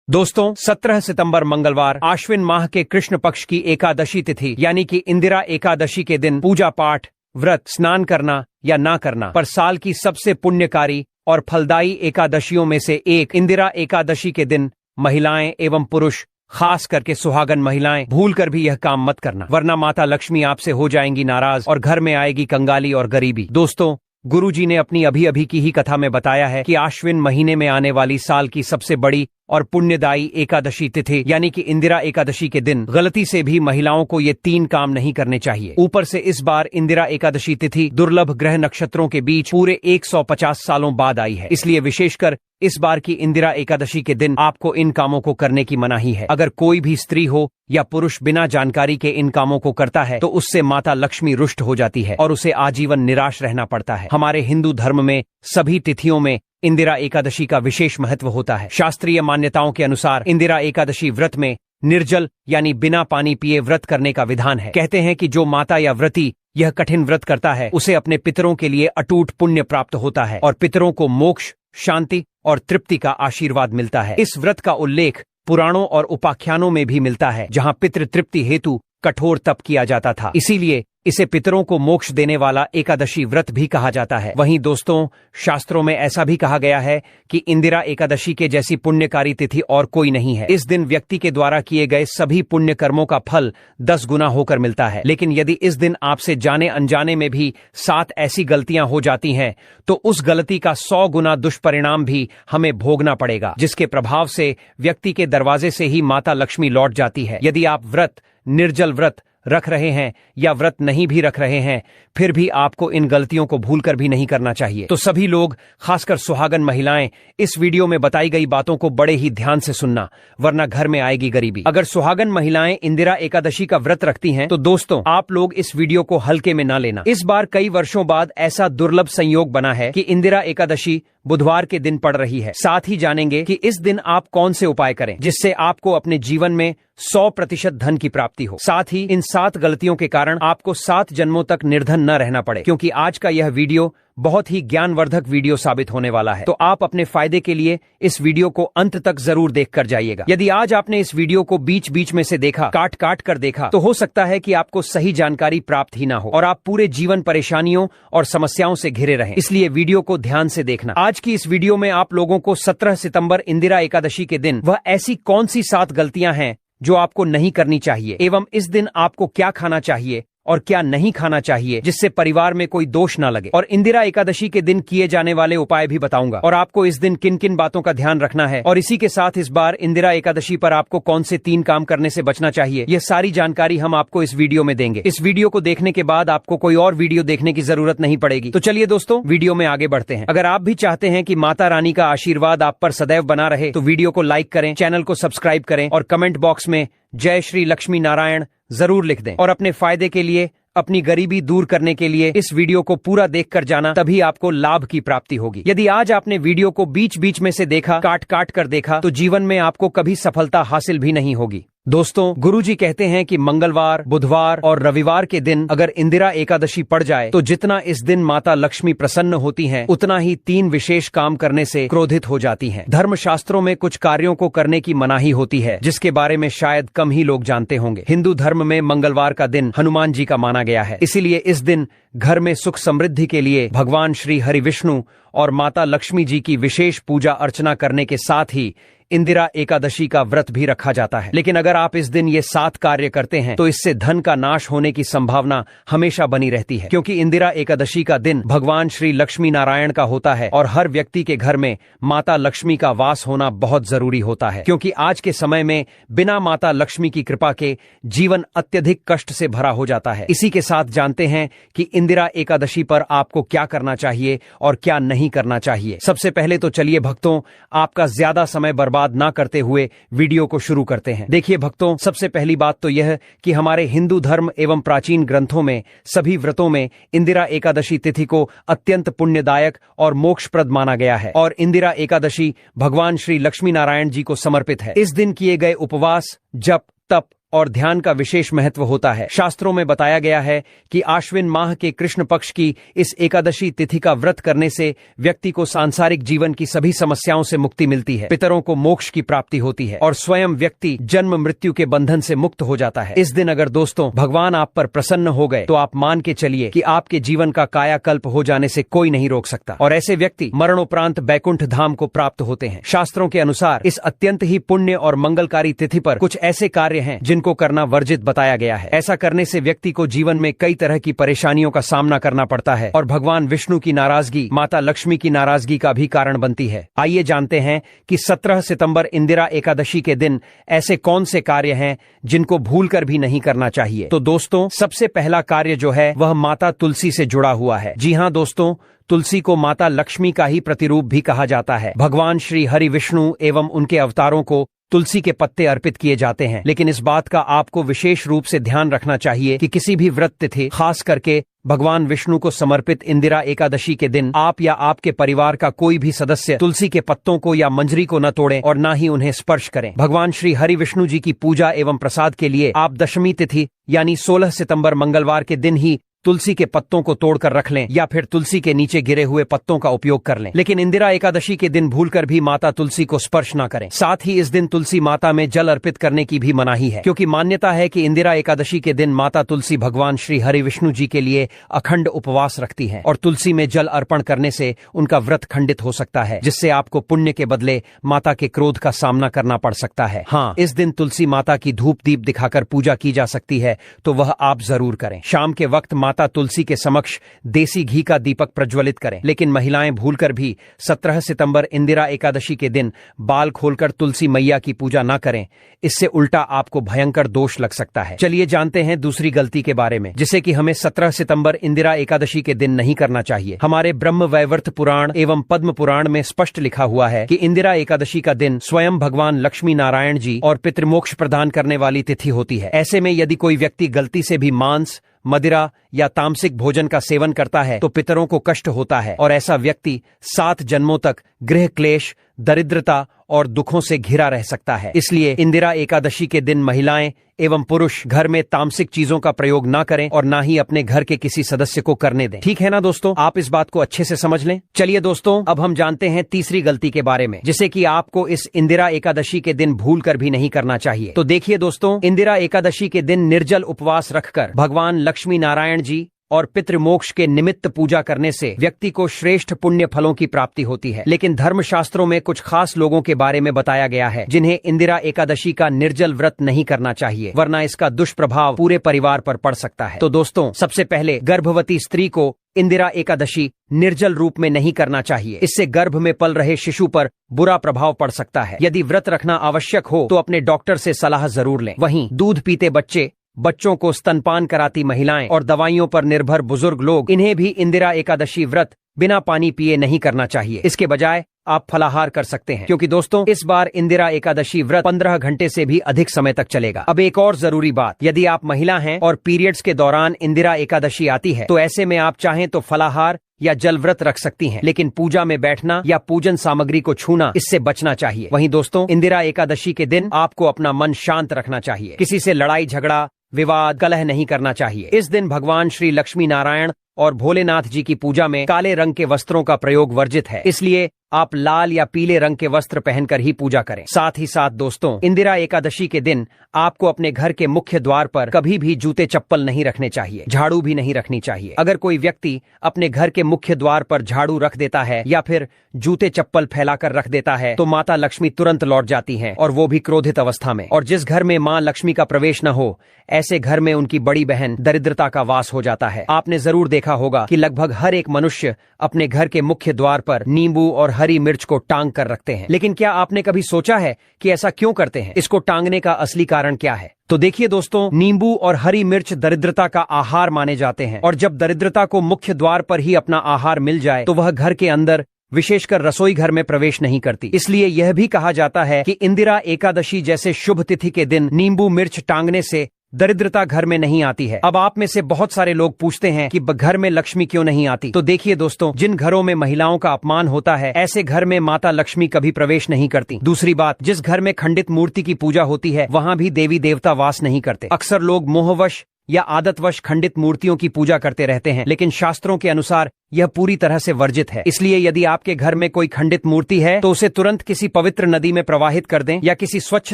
दोस्तों 17 सितंबर मंगलवार आश्विन माह के कृष्ण पक्ष की एकादशी तिथि यानी कि इंदिरा एकादशी के दिन पूजा पाठ, व्रत, स्नान करना या ना करना पर साल की सबसे पुण्यकारी और फलदायी एकादशियों में से एक इंदिरा एकादशी के दिन महिलाएं एवं पुरुष, खास करके सुहागन महिलाएं भूल कर भी यह काम मत करना, वरना माता लक्ष्मी आपसे हो जाएंगी नाराज और घर में आएगी कंगाली और गरीबी। दोस्तों, गुरुजी ने अपनी अभी की ही कथा में बताया है कि आश्विन महीने में आने वाली साल की सबसे बड़ी और पुण्यदायी एकादशी तिथि यानी कि इंदिरा एकादशी के दिन गलती से भी महिलाओं को ये 3 काम नहीं करने चाहिए। ऊपर से इस बार इंदिरा एकादशी तिथि दुर्लभ ग्रह नक्षत्रों के बीच पूरे 150 सालों बाद आई है, इसलिए विशेषकर इस बार की इंदिरा एकादशी के दिन आपको इन कामों को करने की मनाही है। अगर कोई भी स्त्री हो या पुरुष बिना जानकारी के इन कामों को करता है तो उससे माता लक्ष्मी रुष्ट हो जाती है और उसे आजीवन निराश रहना पड़ता है। हमारे हिंदू धर्म में सभी तिथियों में इंदिरा एकादशी का विशेष महत्व होता है। शास्त्रीय मान्यताओं के अनुसार इंदिरा एकादशी व्रत में निर्जल यानी बिना पानी पिए व्रत करने का विधान है। कहते हैं कि जो माता या व्रती यह कठिन व्रत करता है उसे अपने पितरों के लिए अटूट पुण्य प्राप्त होता है और पितरों को मोक्ष, शांति और तृप्ति का आशीर्वाद मिलता है। इस व्रत का उल्लेख पुराणों और उपाख्यानों में भी मिलता है, जहां पितृ तृप्ति हेतु कठोर तप किया जाता था, इसीलिए इसे पितरों को मोक्ष देने वाला एकादशी व्रत भी कहा जाता है। वहीं दोस्तों, शास्त्रों में ऐसा भी कहा गया है कि इंदिरा एकादशी के जैसी पुण्यकारी तिथि और कोई नहीं है। इस दिन व्यक्ति के द्वारा किए गए सभी पुण्य कर्मों का फल 10 गुना होकर मिलता है। लेकिन यदि इस दिन आपसे जाने अनजाने में भी 7 ऐसी गलतियां हो जाती हैं तो उस गलती का 100 गुना दुष्परिणाम भी हमें भोगना पड़ेगा, जिसके प्रभाव से व्यक्ति के दरवाजे से ही माता लक्ष्मी लौट जाती है। यदि आप व्रत, निर्जल व्रत रख रहे हैं या व्रत नहीं भी रख रहे हैं, फिर भी आपको इन गलतियों को भूलकर भी नहीं करना चाहिए। तो सभी लोग, खासकर सुहागन महिलाएं, इस वीडियो में बताई गई बातों को बड़े ही ध्यान से सुनना, वरना घर में आएगी गरीबी। अगर सुहागन महिलाएं इंदिरा एकादशी का व्रत रखती हैं तो दोस्तों, आप लोग इस वीडियो को हल्के में ना लेना। इस बार कई वर्षों बाद ऐसा दुर्लभ संयोग बना है कि इंदिरा एकादशी बुधवार के दिन पड़ रही है। साथ ही जानेंगे कि इस दिन आप कौन से उपाय करें जिससे आपको अपने जीवन में 100% धन की प्राप्ति हो। साथ ही इन 7 गलतियों के कारण आपको 7 जन्मों तक निर्धन न रहना पड़े, क्योंकि आज का यह वीडियो बहुत ही ज्ञानवर्धक वीडियो साबित होने वाला है। तो आप अपने फायदे के लिए इस वीडियो को अंत तक जरूर देखकर जाइएगा। यदि आज आपने इस वीडियो को बीच में से देखा, काट कर देखा, तो हो सकता है कि आपको सही जानकारी प्राप्त ही ना हो और आप पूरे जीवन परेशानियों और समस्याओं से घिरे रहें। इसलिए वीडियो को ध्यान से देखना। आज की इस वीडियो में आप लोगों को 17 सितंबर इंदिरा एकादशी के दिन वह ऐसी कौन सी 7 गलतियां हैं जो आपको नहीं करनी चाहिए, एवं इस दिन आपको क्या खाना चाहिए और क्या नहीं खाना चाहिए जिससे परिवार में कोई दोष ना लगे, और इंदिरा एकादशी के दिन किए जाने वाले उपाय भी बताऊंगा और आपको इस दिन किन किन बातों का ध्यान रखना है, और इसी के साथ इस बार इंदिरा एकादशी पर आपको कौन से 3 काम करने से बचना चाहिए, यह सारी जानकारी हम आपको इस वीडियो में देंगे। इस वीडियो को देखने के बाद आपको कोई और वीडियो देखने की जरूरत नहीं पड़ेगी। तो चलिए दोस्तों, वीडियो में आगे बढ़ते हैं। अगर आप भी चाहते हैं कि माता रानी का आशीर्वाद आप पर सदैव बना रहे तो वीडियो को लाइक करें, चैनल को सब्सक्राइब करें और कमेंट बॉक्स में जय श्री लक्ष्मी नारायण जरूर लिख दें। और अपने फायदे के लिए, अपनी गरीबी दूर करने के लिए इस वीडियो को पूरा देखकर जाना, तभी आपको लाभ की प्राप्ति होगी। यदि आज आपने वीडियो को बीच में से देखा, काट कर देखा, तो जीवन में आपको कभी सफलता हासिल भी नहीं होगी। दोस्तों, गुरुजी कहते हैं कि मंगलवार, बुधवार और रविवार के दिन अगर इंदिरा एकादशी पड़ जाए तो जितना इस दिन माता लक्ष्मी प्रसन्न होती हैं, उतना ही 3 विशेष काम करने से क्रोधित हो जाती हैं। धर्मशास्त्रों में कुछ कार्यों को करने की मनाही होती है, जिसके बारे में शायद कम ही लोग जानते होंगे। हिंदू धर्म में मंगलवार का दिन हनुमान जी का माना गया है, इसीलिए इस दिन घर में सुख समृद्धि के लिए भगवान श्री हरि विष्णु और माता लक्ष्मी जी की विशेष पूजा अर्चना करने के साथ ही इंदिरा एकादशी का व्रत भी रखा जाता है। लेकिन अगर आप इस दिन ये 7 कार्य करते हैं तो इससे धन का नाश होने की संभावना हमेशा बनी रहती है, क्योंकि इंदिरा एकादशी का दिन भगवान श्री लक्ष्मी नारायण का होता है और हर व्यक्ति के घर में माता लक्ष्मी का वास होना बहुत जरूरी होता है, क्योंकि आज के समय में बिना माता लक्ष्मी की कृपा के जीवन अत्यधिक कष्ट से भरा हो जाता है। इसी के साथ जानते हैं कि इंदिरा एकादशी पर आपको क्या करना चाहिए और क्या नहीं करना चाहिए। सबसे पहले तो चलिए भक्तों, आपका ज्यादा समय बर्बाद ना करते हुए वीडियो को शुरू करते हैं। देखिए भक्तों, सबसे पहली बात तो यह कि हमारे हिंदू धर्म एवं प्राचीन ग्रंथों में सभी व्रतों में इंदिरा एकादशी तिथि को अत्यंत पुण्यदायक और मोक्षप्रद माना गया है, और इंदिरा एकादशी भगवान श्री लक्ष्मी नारायण जी को समर्पित है। इस दिन किए गए उपवास, जप, तप और ध्यान का विशेष महत्व होता है। शास्त्रों में बताया गया है कि आश्विन माह के कृष्ण पक्ष की इस एकादशी तिथि का व्रत करने से व्यक्ति को सांसारिक जीवन की सभी समस्याओं से मुक्ति मिलती है, पितरों को मोक्ष की प्राप्ति होती है और स्वयं व्यक्ति जन्म मृत्यु के बंधन से मुक्त हो जाता है। इस दिन अगर दोस्तों भगवान आप पर प्रसन्न हो गए तो आप मान के चलिए कि आपके जीवन का कायाकल्प हो जाने से कोई नहीं रोक सकता और ऐसे व्यक्ति मरणोपरांत बैकुंठ धाम को प्राप्त होते हैं। शास्त्रों के अनुसार इस अत्यंत ही पुण्य और मंगलकारी तिथि पर कुछ ऐसे कार्य हैं जिनको करना वर्जित बताया गया है। ऐसा करने से व्यक्ति को जीवन में कई तरह की परेशानियों का सामना करना पड़ता है और भगवान विष्णु की नाराजगी, माता लक्ष्मी की नाराजगी का भी कारण बनती है। आइए जानते हैं कि 17 सितंबर इंदिरा एकादशी के दिन ऐसे कौन से कार्य हैं जिनको भूलकर भी नहीं करना चाहिए। तो दोस्तों सबसे पहला कार्य जो है वह माता तुलसी से जुड़ा हुआ है। जी हाँ दोस्तों, तुलसी को माता लक्ष्मी का ही प्रतिरूप भी कहा जाता है। भगवान श्री हरि विष्णु एवं उनके अवतारों को तुलसी के पत्ते अर्पित किए जाते हैं, लेकिन इस बात का आपको विशेष रूप से ध्यान रखना चाहिए कि किसी भी व्रत तिथि, खास करके भगवान विष्णु को समर्पित इंदिरा एकादशी के दिन आप या आपके परिवार का कोई भी सदस्य तुलसी के पत्तों को या मंजरी को न तोड़ें और न ही उन्हें स्पर्श करें। भगवान श्री हरि विष्णु जी की पूजा एवं प्रसाद के लिए आप दशमी तिथि यानी 16 सितंबर मंगलवार के दिन ही तुलसी के पत्तों को तोड़कर रख लें या फिर तुलसी के नीचे गिरे हुए पत्तों का उपयोग कर लें, लेकिन इंदिरा एकादशी के दिन भूलकर भी माता तुलसी को स्पर्श न करें। साथ ही इस दिन तुलसी माता में जल अर्पित करने की भी मनाही है, क्योंकि मान्यता है कि इंदिरा एकादशी के दिन माता तुलसी भगवान श्री हरि विष्णु जी के लिए अखंड उपवास रखती हैं और तुलसी में जल अर्पण करने से उनका व्रत खंडित हो सकता है, जिससे आपको पुण्य के बदले माता के क्रोध का सामना करना पड़ सकता है। हाँ, इस दिन तुलसी माता की धूप दीप दिखाकर पूजा की जा सकती है, तो वह आप जरूर करें। शाम के वक्त माता तुलसी के समक्ष देसी घी का दीपक प्रज्वलित करें, लेकिन महिलाएं भूलकर भी 17 सितंबर इंदिरा एकादशी के दिन बाल खोलकर तुलसी मैया की पूजा न करें, इससे उल्टा आपको भयंकर दोष लग सकता है। चलिए जानते हैं दूसरी गलती के बारे में, जिसे कि हमें 17 सितंबर इंदिरा एकादशी के दिन नहीं करना चाहिए। हमारे ब्रह्म वैवर्त पुराण एवं पद्म पुराण में स्पष्ट लिखा हुआ है कि इंदिरा एकादशी का दिन स्वयं भगवान लक्ष्मी नारायण जी और पितृमोक्ष प्रदान करने वाली तिथि होती है। ऐसे में यदि कोई व्यक्ति गलती से भी मांस, मदिरा या तामसिक भोजन का सेवन करता है तो पितरों को कष्ट होता है और ऐसा व्यक्ति 7 जन्मों तक गृह क्लेश, दरिद्रता और दुखों से घिरा रह सकता है। इसलिए इंदिरा एकादशी के दिन महिलाएं एवं पुरुष घर में तामसिक चीजों का प्रयोग ना करें और ना ही अपने घर के किसी सदस्य को करने दें। ठीक है ना दोस्तों, आप इस बात को अच्छे से समझ लें। चलिए दोस्तों, अब हम जानते हैं तीसरी गलती के बारे में, जिसे कि आपको इस इंदिरा एकादशी के दिन भूल कर भी नहीं करना चाहिए। तो देखिए दोस्तों, इंदिरा एकादशी के दिन निर्जल उपवास रखकर भगवान लक्ष्मी नारायण जी और पितृमोक्ष के निमित्त पूजा करने से व्यक्ति को श्रेष्ठ पुण्य फलों की प्राप्ति होती है। लेकिन धर्मशास्त्रों में कुछ खास लोगों के बारे में बताया गया है जिन्हें इंदिरा एकादशी का निर्जल व्रत नहीं करना चाहिए, वरना इसका दुष्प्रभाव पूरे परिवार पर पड़ सकता है। तो दोस्तों, सबसे पहले गर्भवती स्त्री को इंदिरा एकादशी निर्जल रूप में नहीं करना चाहिए। इससे गर्भ में पल रहे शिशु पर बुरा प्रभाव पड़ सकता है। यदि व्रत रखना आवश्यक हो तो अपने डॉक्टर से सलाह जरूर लें। वहीं दूध पीते बच्चे, बच्चों को स्तनपान कराती महिलाएं और दवाइयों पर निर्भर बुजुर्ग लोग, इन्हें भी इंदिरा एकादशी व्रत बिना पानी पिए नहीं करना चाहिए। इसके बजाय आप फलाहार कर सकते हैं, क्योंकि दोस्तों इस बार इंदिरा एकादशी व्रत 15 घंटे से भी अधिक समय तक चलेगा। अब एक और जरूरी बात, यदि आप महिला हैं और पीरियड्स के दौरान इंदिरा एकादशी आती है तो ऐसे में आप चाहें तो फलाहार या जल व्रत रख सकती हैं, लेकिन पूजा में बैठना या पूजन सामग्री को छूना, इससे बचना चाहिए। वहीं दोस्तों, इंदिरा एकादशी के दिन आपको अपना मन शांत रखना चाहिए। किसी से लड़ाई झगड़ा, विवाद, कलह नहीं करना चाहिए। इस दिन भगवान श्री लक्ष्मी नारायण और भोलेनाथ जी की पूजा में काले रंग के वस्त्रों का प्रयोग वर्जित है, इसलिए आप लाल या पीले रंग के वस्त्र पहनकर ही पूजा करें। साथ ही साथ दोस्तों, इंदिरा एकादशी के दिन आपको अपने घर के मुख्य द्वार पर कभी भी जूते चप्पल नहीं रखने चाहिए, झाड़ू भी नहीं रखनी चाहिए। अगर कोई व्यक्ति अपने घर के मुख्य द्वार पर झाड़ू रख देता है या फिर जूते चप्पल फैलाकर रख देता है तो माता लक्ष्मी तुरंत लौट जाती हैं, और वो भी क्रोधित अवस्था में। और जिस घर में माँ लक्ष्मी का प्रवेश न हो, ऐसे घर में उनकी बड़ी बहन दरिद्रता का वास हो जाता है। आपने जरूर देखा होगा कि लगभग हर एक मनुष्य अपने घर के मुख्य द्वार पर नींबू और हरी मिर्च को टांग कर रखते हैं, लेकिन क्या आपने कभी सोचा है कि ऐसा क्यों करते हैं? इसको टांगने का असली कारण क्या है? तो देखिए दोस्तों, नींबू और हरी मिर्च दरिद्रता का आहार माने जाते हैं, और जब दरिद्रता को मुख्य द्वार पर ही अपना आहार मिल जाए तो वह घर के अंदर, विशेषकर रसोई घर में प्रवेश नहीं करती। इसलिए यह भी कहा जाता है कि इंदिरा एकादशी जैसे शुभ तिथि के दिन नींबू मिर्च टांगने से दरिद्रता घर में नहीं आती है। अब आप में से बहुत सारे लोग पूछते हैं कि घर में लक्ष्मी क्यों नहीं आती। तो देखिए दोस्तों, जिन घरों में महिलाओं का अपमान होता है, ऐसे घर में माता लक्ष्मी कभी प्रवेश नहीं करती। दूसरी बात, जिस घर में खंडित मूर्ति की पूजा होती है, वहां भी देवी देवता वास नहीं करते। अक्सर लोग मोहवश या आदतवश खंडित मूर्तियों की पूजा करते रहते हैं, लेकिन शास्त्रों के अनुसार यह पूरी तरह से वर्जित है। इसलिए यदि आपके घर में कोई खंडित मूर्ति है तो उसे तुरंत किसी पवित्र नदी में प्रवाहित कर दें या किसी स्वच्छ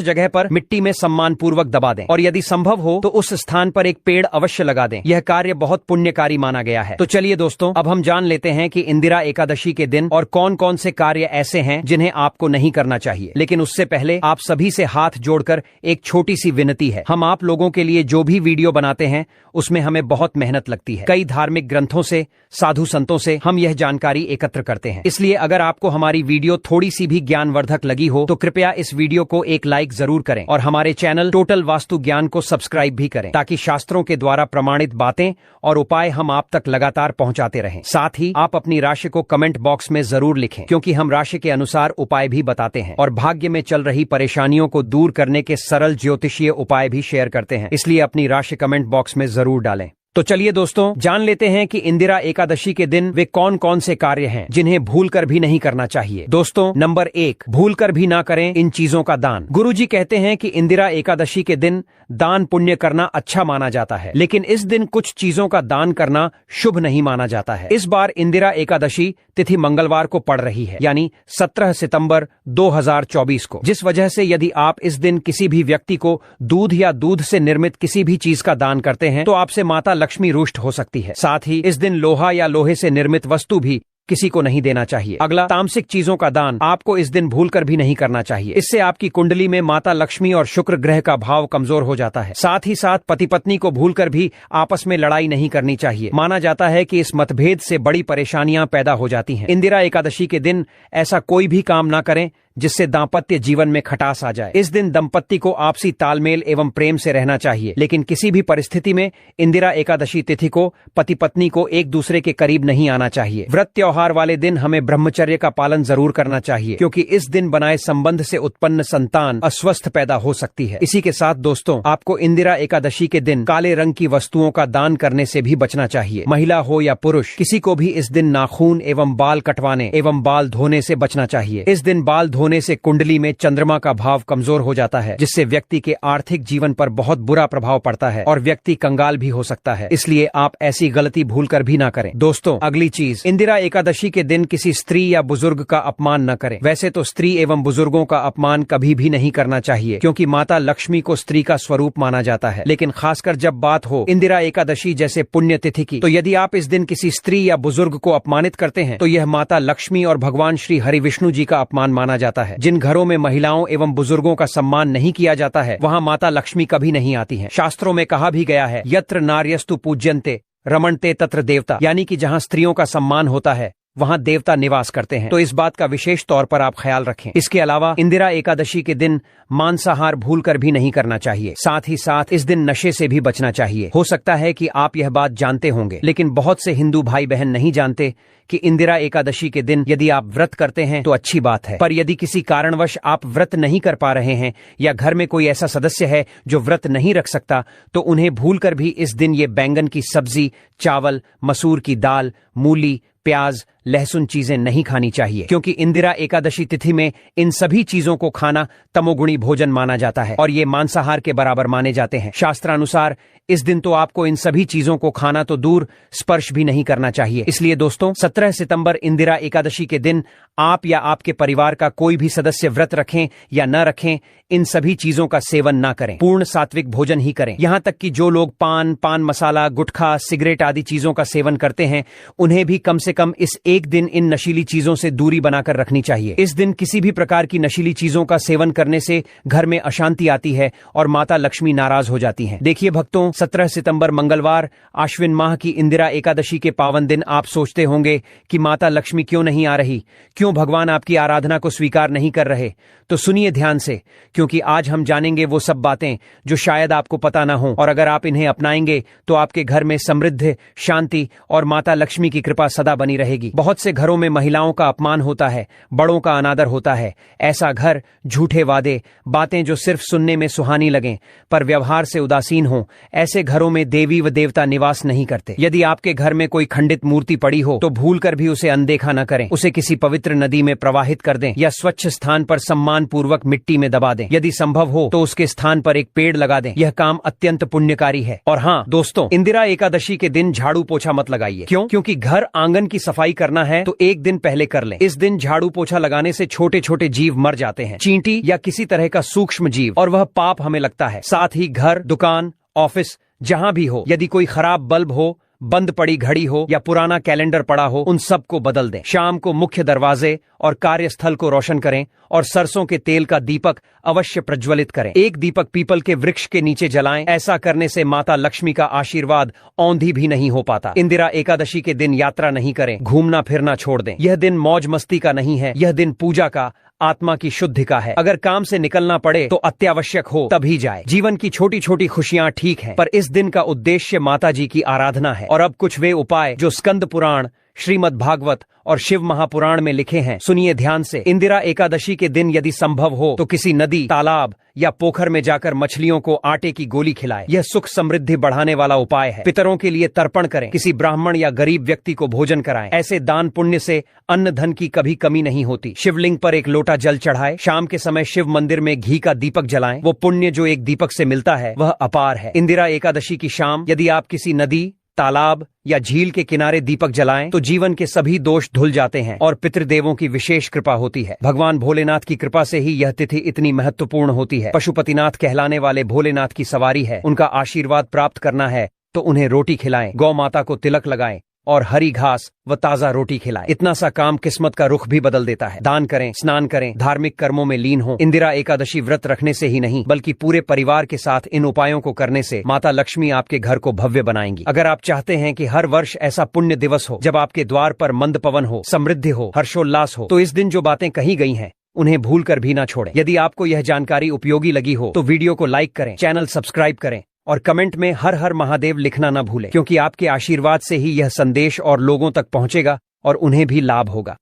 जगह पर मिट्टी में सम्मान पूर्वक दबा दें, और यदि संभव हो तो उस स्थान पर एक पेड़ अवश्य लगा दें। यह कार्य बहुत पुण्यकारी माना गया है। तो चलिए दोस्तों, अब हम जान लेते हैं कि इंदिरा एकादशी के दिन और कौन कौन से कार्य ऐसे हैं जिन्हें आपको नहीं करना चाहिए। लेकिन उससे पहले आप सभी से हाथ जोड़कर एक छोटी सी विनती है। हम आप लोगों के लिए जो भी वीडियो बनाते हैं उसमें हमें बहुत मेहनत लगती है। कई धार्मिक ग्रंथों से, साधु संतों से हम यह जानकारी एकत्र करते हैं। इसलिए अगर आपको हमारी वीडियो थोड़ी सी भी ज्ञानवर्धक लगी हो तो कृपया इस वीडियो को एक लाइक जरूर करें और हमारे चैनल टोटल वास्तु ज्ञान को सब्सक्राइब भी करें, ताकि शास्त्रों के द्वारा प्रमाणित बातें और उपाय हम आप तक लगातार पहुंचाते रहें। साथ ही आप अपनी राशि को कमेंट बॉक्स में जरूर लिखें, क्योंकि हम राशि के अनुसार उपाय भी बताते हैं और भाग्य में चल रही परेशानियों को दूर करने के सरल ज्योतिषीय उपाय भी शेयर करते हैं। इसलिए अपनी राशि कमेंट बॉक्स में जरूर डालें। तो चलिए दोस्तों, जान लेते हैं कि इंदिरा एकादशी के दिन वे कौन कौन से कार्य हैं जिन्हें भूलकर भी नहीं करना चाहिए। दोस्तों, नंबर 1, भूलकर भी ना करें इन चीजों का दान। गुरुजी कहते हैं कि इंदिरा एकादशी के दिन दान पुण्य करना अच्छा माना जाता है, लेकिन इस दिन कुछ चीजों का दान करना शुभ नहीं माना जाता है। इस बार इंदिरा एकादशी तिथि मंगलवार को पड़ रही है, यानी 17 सितंबर 2024 को, जिस वजह से यदि आप इस दिन किसी भी व्यक्ति को दूध या दूध से निर्मित किसी भी चीज का दान करते हैं तो आपसे माता लक्ष्मी रुष्ट हो सकती है। साथ ही इस दिन लोहा या लोहे से निर्मित वस्तु भी किसी को नहीं देना चाहिए। अगला, तामसिक चीजों का दान आपको इस दिन भूलकर भी नहीं करना चाहिए। इससे आपकी कुंडली में माता लक्ष्मी और शुक्र ग्रह का भाव कमजोर हो जाता है। साथ ही साथ पति पत्नी को भूलकर भी आपस में लड़ाई नहीं करनी चाहिए। माना जाता है कि इस मतभेद से बड़ी परेशानियां पैदा हो जाती हैं। इंदिरा एकादशी के दिन ऐसा कोई भी काम ना करें जिससे दाम्पत्य जीवन में खटास आ जाए। इस दिन दंपत्ति को आपसी तालमेल एवं प्रेम से रहना चाहिए, लेकिन किसी भी परिस्थिति में इंदिरा एकादशी तिथि को पति पत्नी को एक दूसरे के करीब नहीं आना चाहिए। व्रत त्योहार वाले दिन हमें ब्रह्मचर्य का पालन जरूर करना चाहिए, क्योंकि इस दिन बनाए संबंध से उत्पन्न संतान अस्वस्थ पैदा हो सकती है। इसी के साथ दोस्तों, आपको इंदिरा एकादशी के दिन काले रंग की वस्तुओं का दान करने से भी बचना चाहिए। महिला हो या पुरुष, किसी को भी इस दिन नाखून एवं बाल कटवाने एवं बाल धोने से बचना चाहिए। इस दिन बाल होने से कुंडली में चंद्रमा का भाव कमजोर हो जाता है, जिससे व्यक्ति के आर्थिक जीवन पर बहुत बुरा प्रभाव पड़ता है और व्यक्ति कंगाल भी हो सकता है। इसलिए आप ऐसी गलती भूलकर भी ना करें। दोस्तों, अगली चीज, इंदिरा एकादशी के दिन किसी स्त्री या बुजुर्ग का अपमान न करें। वैसे तो स्त्री एवं बुजुर्गों का अपमान कभी भी नहीं करना चाहिए, क्योंकि माता लक्ष्मी को स्त्री का स्वरूप माना जाता है। लेकिन खासकर जब बात हो इंदिरा एकादशी जैसे पुण्य तिथि की, तो यदि आप इस दिन किसी स्त्री या बुजुर्ग को अपमानित करते हैं तो यह माता लक्ष्मी और भगवान श्री हरि विष्णु जी का अपमान माना जाता है। जिन घरों में महिलाओं एवं बुजुर्गों का सम्मान नहीं किया जाता है, वहां माता लक्ष्मी कभी नहीं आती हैं। शास्त्रों में कहा भी गया है, यत्र नार्यस्तु पूज्यन्ते रमणते तत्र देवता, यानी कि जहां स्त्रियों का सम्मान होता है वहां देवता निवास करते हैं। तो इस बात का विशेष तौर पर आप ख्याल रखें। इसके अलावा इंदिरा एकादशी के दिन मांसाहार भूलकर भी नहीं करना चाहिए। साथ ही साथ इस दिन नशे से भी बचना चाहिए। हो सकता है कि आप यह बात जानते होंगे, लेकिन बहुत से हिंदू भाई बहन नहीं जानते कि इंदिरा एकादशी के दिन यदि आप व्रत करते हैं तो अच्छी बात है, पर यदि किसी कारणवश आप व्रत नहीं कर पा रहे हैं या घर में कोई ऐसा सदस्य है जो व्रत नहीं रख सकता, तो उन्हें भूलकर भी इस दिन ये बैंगन की सब्जी, चावल, मसूर की दाल, मूली, प्याज, लहसुन चीजें नहीं खानी चाहिए, क्योंकि इंदिरा एकादशी तिथि में इन सभी चीजों को खाना तमोगुणी भोजन माना जाता है और ये मांसाहार के बराबर माने जाते हैं। शास्त्रानुसार इस दिन तो आपको इन सभी चीजों को खाना तो दूर, स्पर्श भी नहीं करना चाहिए। इसलिए दोस्तों, 17 सितंबर इंदिरा एकादशी के दिन आप या आपके परिवार का कोई भी सदस्य व्रत रखें या न रखें, इन सभी चीजों का सेवन न करें। पूर्ण सात्विक भोजन ही करें। यहाँ तक कि जो लोग पान मसाला, गुटखा, सिगरेट आदि चीजों का सेवन करते हैं, उन्हें भी कम से कम इस एक दिन इन नशीली चीजों से दूरी बनाकर रखनी चाहिए। इस दिन किसी भी प्रकार की नशीली चीजों का सेवन करने से घर में अशांति आती है और माता लक्ष्मी नाराज हो जाती हैं। देखिए भक्तों, 17 सितंबर मंगलवार आश्विन माह की इंदिरा एकादशी के पावन दिन आप सोचते होंगे कि माता लक्ष्मी क्यों नहीं आ रही, क्यों भगवान आपकी आराधना को स्वीकार नहीं कर रहे। तो सुनिए ध्यान से, क्योंकि आज हम जानेंगे वो सब बातें जो शायद आपको पता ना हो, और अगर आप इन्हें अपनाएंगे तो आपके घर में समृद्धि, शांति और माता लक्ष्मी की कृपा सदा बनी रहेगी। बहुत से घरों में महिलाओं का अपमान होता है, बड़ों का अनादर होता है। ऐसा घर झूठे वादे, बातें जो सिर्फ सुनने में सुहानी लगें पर व्यवहार से उदासीन हो, ऐसे घरों में देवी व देवता निवास नहीं करते। यदि आपके घर में कोई खंडित मूर्ति पड़ी हो तो भूलकर भी उसे अनदेखा न करें। उसे किसी पवित्र नदी में प्रवाहित कर दें या स्वच्छ स्थान पर सम्मान पूर्वक मिट्टी में दबा दें। यदि संभव हो तो उसके स्थान पर एक पेड़ लगा दें। यह काम अत्यंत पुण्यकारी है। और हाँ दोस्तों, इंदिरा एकादशी के दिन झाड़ू पोछा मत लगाइए। क्यों? क्योंकि घर आंगन की सफाई करना है तो एक दिन पहले कर लें। इस दिन झाड़ू पोछा लगाने से छोटे छोटे जीव मर जाते हैं, चींटी या किसी तरह का सूक्ष्म जीव, और वह पाप हमें लगता है। साथ ही घर, दुकान, ऑफिस, जहां भी हो, यदि कोई खराब बल्ब हो, बंद पड़ी घड़ी हो या पुराना कैलेंडर पड़ा हो, उन सब को बदल दें। शाम को मुख्य दरवाजे और कार्यस्थल को रोशन करें और सरसों के तेल का दीपक अवश्य प्रज्वलित करें। एक दीपक पीपल के वृक्ष के नीचे जलाएं। ऐसा करने से माता लक्ष्मी का आशीर्वाद औंधी भी नहीं हो पाता। इंदिरा एकादशी के दिन यात्रा नहीं करें, घूमना फिरना छोड़ दें। यह दिन मौज मस्ती का नहीं है, यह दिन पूजा का, आत्मा की शुद्धि का है। अगर काम से निकलना पड़े तो अत्यावश्यक हो तभी जाए। जीवन की छोटी छोटी खुशियां ठीक हैं, पर इस दिन का उद्देश्य माता जी की आराधना है। और अब कुछ वे उपाय जो स्कंद पुराण, श्रीमद् भागवत और शिव महापुराण में लिखे हैं, सुनिए ध्यान से। इंदिरा एकादशी के दिन यदि संभव हो तो किसी नदी, तालाब या पोखर में जाकर मछलियों को आटे की गोली खिलाएं। यह सुख समृद्धि बढ़ाने वाला उपाय है। पितरों के लिए तर्पण करें, किसी ब्राह्मण या गरीब व्यक्ति को भोजन कराएं। ऐसे दान पुण्य से अन्न धन की कभी कमी नहीं होती। शिवलिंग पर एक लोटा जल चढ़ाएं। शाम के समय शिव मंदिर में घी का दीपक जलाएं। वो पुण्य जो एक दीपक से मिलता है वह अपार है। इंदिरा एकादशी की शाम यदि आप किसी नदी, तालाब या झील के किनारे दीपक जलाएं तो जीवन के सभी दोष धुल जाते हैं और पितृदेवों की विशेष कृपा होती है। भगवान भोलेनाथ की कृपा से ही यह तिथि इतनी महत्वपूर्ण होती है। पशुपतिनाथ कहलाने वाले भोलेनाथ की सवारी है। उनका आशीर्वाद प्राप्त करना है तो उन्हें रोटी खिलाएं, गौ माता को तिलक लगाएं और हरी घास व ताजा रोटी खिलाएं। इतना सा काम किस्मत का रुख भी बदल देता है। दान करें, स्नान करें, धार्मिक कर्मों में लीन हों। इंदिरा एकादशी व्रत रखने से ही नहीं बल्कि पूरे परिवार के साथ इन उपायों को करने से माता लक्ष्मी आपके घर को भव्य बनाएंगी। अगर आप चाहते हैं कि हर वर्ष ऐसा पुण्य दिवस हो जब आपके द्वार पर मंद पवन हो, समृद्धि हो, हर्षोल्लास हो, तो इस दिन जो बातें कही गई हैं उन्हें भूल कर भी ना छोड़ें। यदि आपको यह जानकारी उपयोगी लगी हो तो वीडियो को लाइक करें, चैनल सब्सक्राइब करें और कमेंट में हर हर महादेव लिखना न भूलें, क्योंकि आपके आशीर्वाद से ही यह संदेश और लोगों तक पहुंचेगा और उन्हें भी लाभ होगा।